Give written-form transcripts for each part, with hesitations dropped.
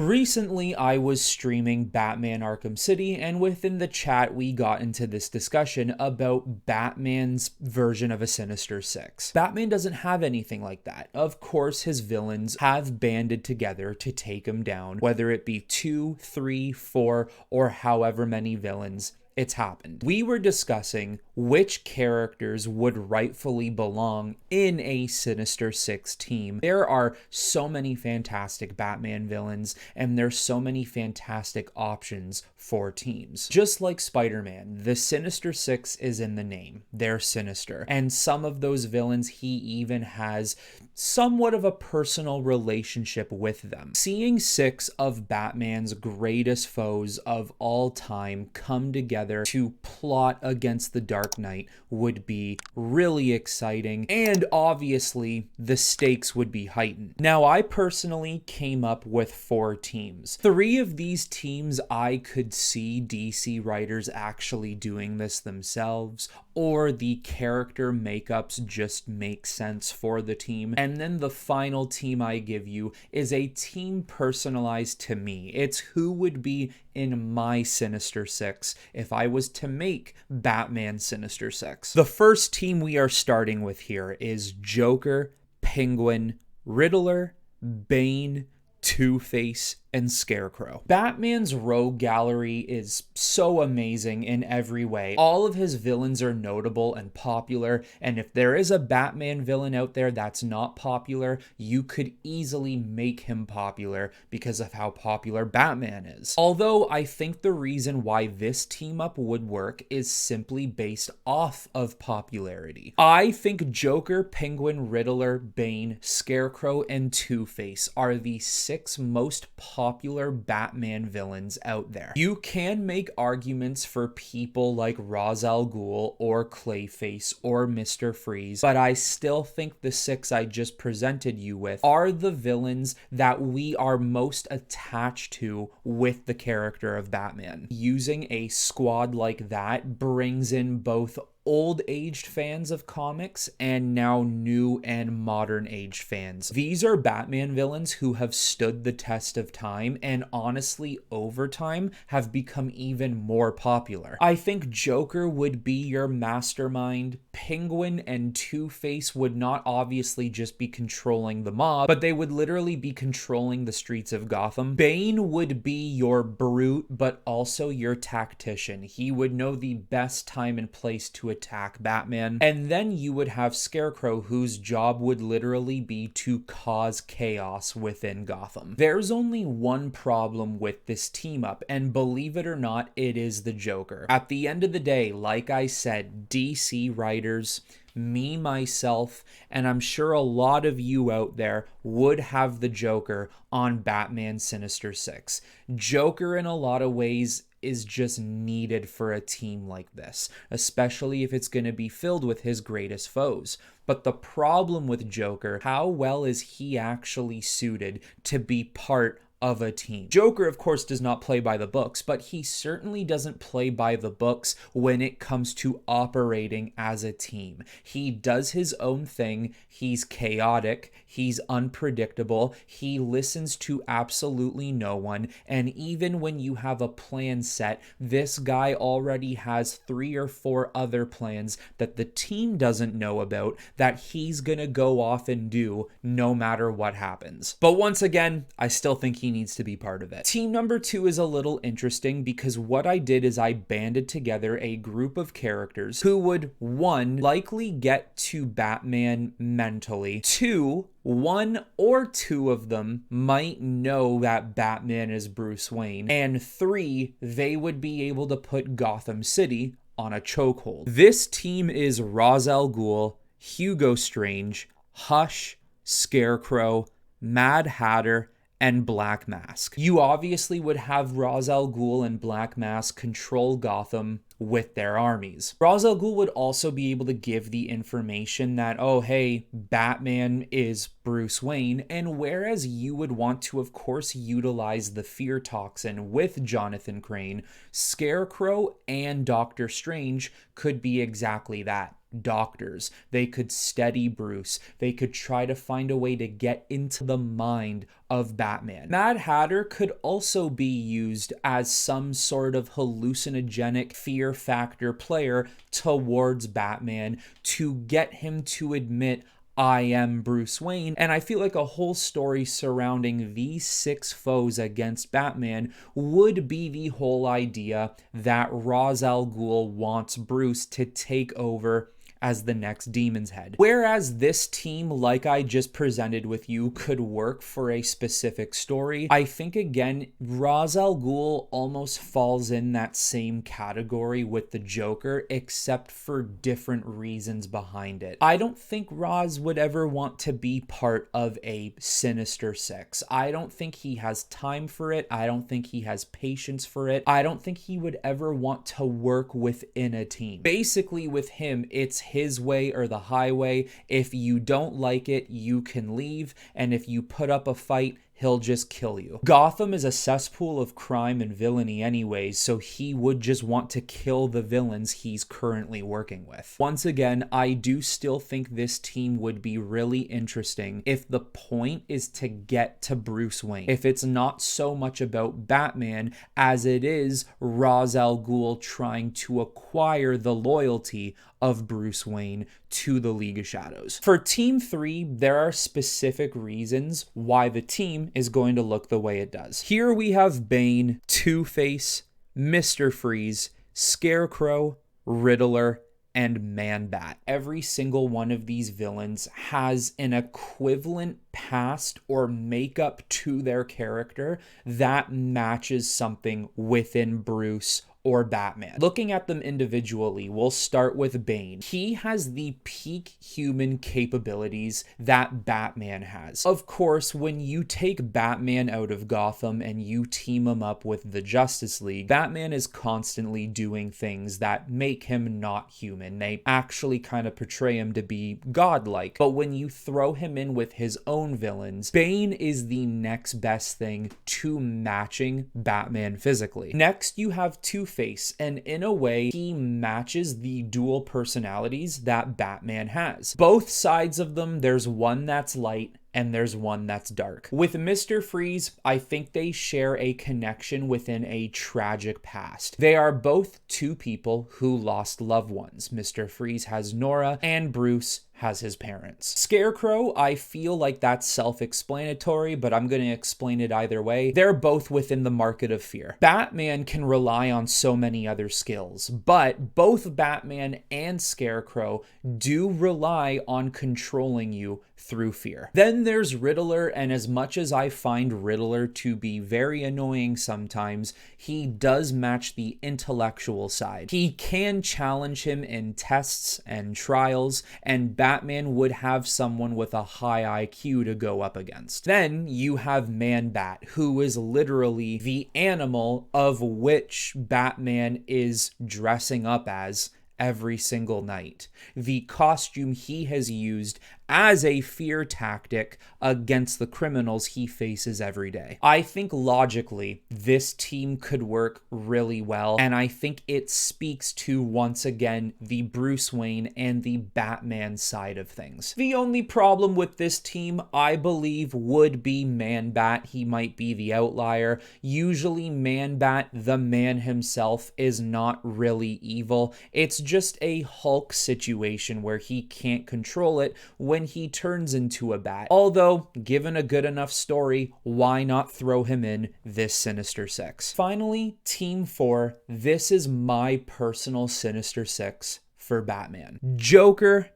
Recently, I was streaming Batman Arkham City, and within the chat, we got into this discussion about Batman's version of a Sinister Six. Batman doesn't have anything like that. Of course, his villains have banded together to take him down, whether it be 2, 3, 4, or however many villains. It's happened. We were discussing which characters would rightfully belong in a Sinister Six team. There are so many fantastic Batman villains, and there's so many fantastic options for teams. Just like Spider-Man, the Sinister Six is in the name. They're sinister. And some of those villains, he even has somewhat of a personal relationship with them. Seeing 6 of Batman's greatest foes of all time come together to plot against the Dark Knight would be really exciting, and obviously the stakes would be heightened. Now, I personally came up with 4 teams. 3 of these teams I could see DC writers actually doing this themselves, or the character makeups just make sense for the team. And then the final team I give you is a team personalized to me. It's who would be in my Sinister Six if I was to make Batman Sinister Six. The first team we are starting with here is Joker, Penguin, Riddler, Bane, Two-Face, and Scarecrow. Batman's rogue gallery is so amazing in every way. All of his villains are notable and popular, and if there is a Batman villain out there that's not popular, you could easily make him popular because of how popular Batman is. Although I think the reason why this team up would work is simply based off of popularity. I think Joker, Penguin, Riddler, Bane, Scarecrow, and Two-Face are the 6 most popular Batman villains out there. You can make arguments for people like Ra's al Ghul or Clayface or Mr. Freeze, but I still think the 6 I just presented you with are the villains that we are most attached to with the character of Batman. Using a squad like that brings in both old-aged fans of comics and now new and modern-aged fans. These are Batman villains who have stood the test of time and honestly, over time, have become even more popular. I think Joker would be your mastermind. Penguin and Two-Face would not obviously just be controlling the mob, but they would literally be controlling the streets of Gotham. Bane would be your brute, but also your tactician. He would know the best time and place to attack Batman. And then you would have Scarecrow, whose job would literally be to cause chaos within Gotham. There's only one problem with this team up, and believe it or not, it is the Joker. At the end of the day, like I said, DC writers, me, myself, and I'm sure a lot of you out there would have the Joker on Batman Sinister Six. Joker, in a lot of ways, is just needed for a team like this, especially if it's going to be filled with his greatest foes. But the problem with Joker, how well is he actually suited to be part of a team? Joker, of course, does not play by the books, but he certainly doesn't play by the books when it comes to operating as a team. He does his own thing. He's chaotic. He's unpredictable. He listens to absolutely no one. And even when you have a plan set, this guy already has 3 or 4 other plans that the team doesn't know about that he's gonna go off and do no matter what happens. But once again, I still think he needs to be part of it. Team number 2 is a little interesting because what I did is I banded together a group of characters who would, 1, likely get to Batman mentally, 2, 1 or 2 of them might know that Batman is Bruce Wayne, and 3, they would be able to put Gotham City on a chokehold. This team is Ra's al Ghul, Hugo Strange, Hush, Scarecrow, Mad Hatter, and Black Mask. You obviously would have Ra's al Ghul and Black Mask control Gotham with their armies. Ra's al Ghul would also be able to give the information that, oh hey, Batman is Bruce Wayne, and whereas you would want to, of course, utilize the fear toxin with Jonathan Crane, Scarecrow and Doctor Strange could be exactly that. doctors. They could steady Bruce. They could try to find a way to get into the mind of Batman. Mad Hatter could also be used as some sort of hallucinogenic fear factor player towards Batman to get him to admit, I am Bruce Wayne. And I feel like a whole story surrounding these 6 foes against Batman would be the whole idea that Ra's al Ghul wants Bruce to take over as the next Demon's Head. Whereas this team, like I just presented with you, could work for a specific story, I think again, Ra's al Ghul almost falls in that same category with the Joker, except for different reasons behind it. I don't think Ra's would ever want to be part of a Sinister Six. I don't think he has time for it. I don't think he has patience for it. I don't think he would ever want to work within a team. Basically, with him, it's his way or the highway. If you don't like it, you can leave, and if you put up a fight, he'll just kill you. Gotham is a cesspool of crime and villainy anyways, so he would just want to kill the villains he's currently working with. Once again, I do still think this team would be really interesting if the point is to get to Bruce Wayne. If it's not so much about Batman as it is Ra's al Ghul trying to acquire the loyalty of Bruce Wayne to the League of Shadows. For Team 3, there are specific reasons why the team is going to look the way it does. Here we have Bane, Two-Face, Mr. Freeze, Scarecrow, Riddler, and Man-Bat. Every single one of these villains has an equivalent past or makeup to their character that matches something within Bruce or Batman. Looking at them individually, we'll start with Bane. He has the peak human capabilities that Batman has. Of course, when you take Batman out of Gotham and you team him up with the Justice League, Batman is constantly doing things that make him not human. They actually kind of portray him to be godlike. But when you throw him in with his own villains, Bane is the next best thing to matching Batman physically. Next, you have Two-Face, and in a way, he matches the dual personalities that Batman has. Both sides of them, there's one that's light and there's one that's dark. With Mr. Freeze, I think they share a connection within a tragic past. They are both two people who lost loved ones. Mr. Freeze has Nora, and Bruce has his parents. Scarecrow, I feel like that's self-explanatory, but I'm going to explain it either way. They're both within the market of fear. Batman can rely on so many other skills, but both Batman and Scarecrow do rely on controlling you through fear. Then there's Riddler, and as much as I find Riddler to be very annoying sometimes, he does match the intellectual side. He can challenge him in tests and trials, and Batman would have someone with a high IQ to go up against. Then you have Man-Bat, who is literally the animal of which Batman is dressing up as every single night. The costume he has used as a fear tactic against the criminals he faces every day. I think logically, this team could work really well, and I think it speaks to, once again, the Bruce Wayne and the Batman side of things. The only problem with this team, I believe, would be Man-Bat. He might be the outlier. Usually Man-Bat, the man himself, is not really evil. It's just a Hulk situation where he can't control it when he turns into a bat. Although, given a good enough story, why not throw him in this Sinister Six? Finally, Team 4. This is my personal Sinister Six for Batman. Joker,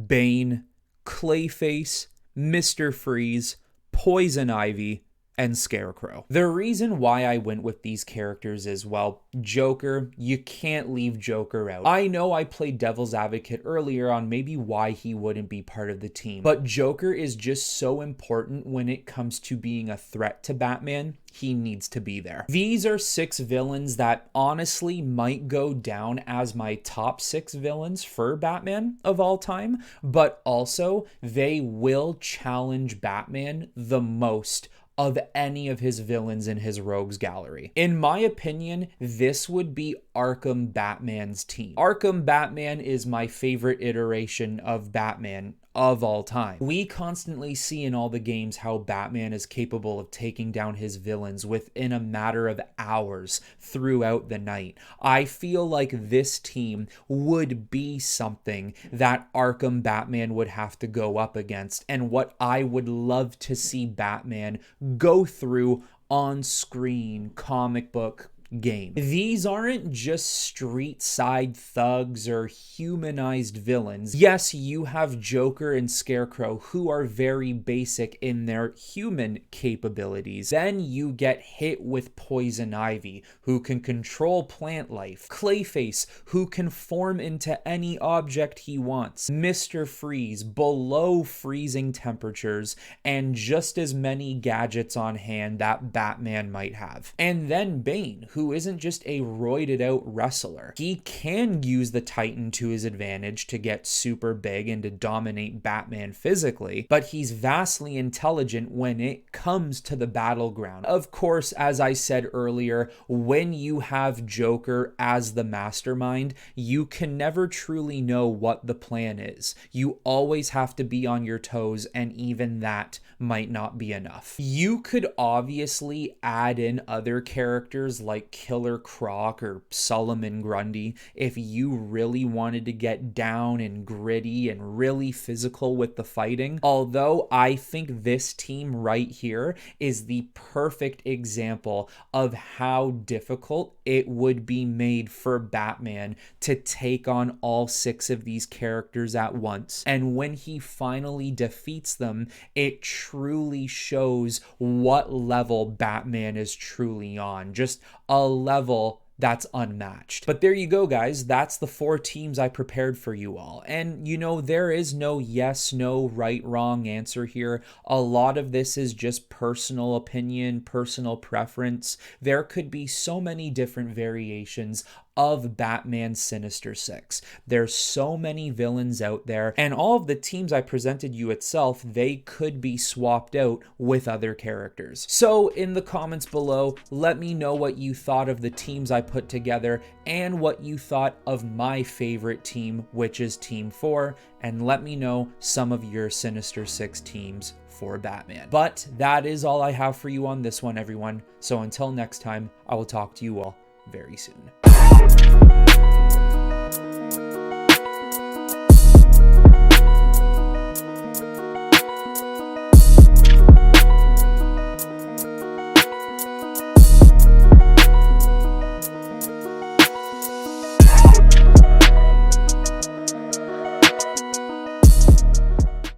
Bane, Clayface, Mr. Freeze, Poison Ivy, and Scarecrow. The reason why I went with these characters is, well, Joker, you can't leave Joker out. I know I played devil's advocate earlier on maybe why he wouldn't be part of the team, but Joker is just so important when it comes to being a threat to Batman. He needs to be there. These are 6 villains that honestly might go down as my top 6 villains for Batman of all time, but also they will challenge Batman the most of any of his villains in his rogues gallery. In my opinion, this would be Arkham Batman's team. Arkham Batman is my favorite iteration of Batman of all time. We constantly see in all the games how Batman is capable of taking down his villains within a matter of hours throughout the night. I feel like this team would be something that Arkham Batman would have to go up against, and what I would love to see Batman go through on screen comic book game. These aren't just street side thugs or humanized villains. Yes, you have Joker and Scarecrow, who are very basic in their human capabilities. Then you get hit with Poison Ivy, who can control plant life. Clayface, who can form into any object he wants. Mr. Freeze, below freezing temperatures, and just as many gadgets on hand that Batman might have. And then Bane, who isn't just a roided out wrestler. He can use the Titan to his advantage to get super big and to dominate Batman physically, but he's vastly intelligent when it comes to the battleground. Of course, as I said earlier, when you have Joker as the mastermind, you can never truly know what the plan is. You always have to be on your toes, and even that might not be enough. You could obviously add in other characters like Killer Croc or Solomon Grundy if you really wanted to get down and gritty and really physical with the fighting. Although I think this team right here is the perfect example of how difficult it would be made for Batman to take on all 6 of these characters at once. And when he finally defeats them, it truly shows what level Batman is truly on. Just a level that's unmatched. But there you go, guys. That's the 4 teams I prepared for you all. And you know, there is no yes, no, right, wrong answer here. A lot of this is just personal opinion, personal preference. There could be so many different variations of Batman's Sinister Six. There's so many villains out there, and all of the teams I presented you itself, they could be swapped out with other characters. So in the comments below, let me know what you thought of the teams I put together and what you thought of my favorite team, which is Team 4, and let me know some of your Sinister Six teams for Batman. But that is all I have for you on this one, everyone. So until next time, I will talk to you all very soon.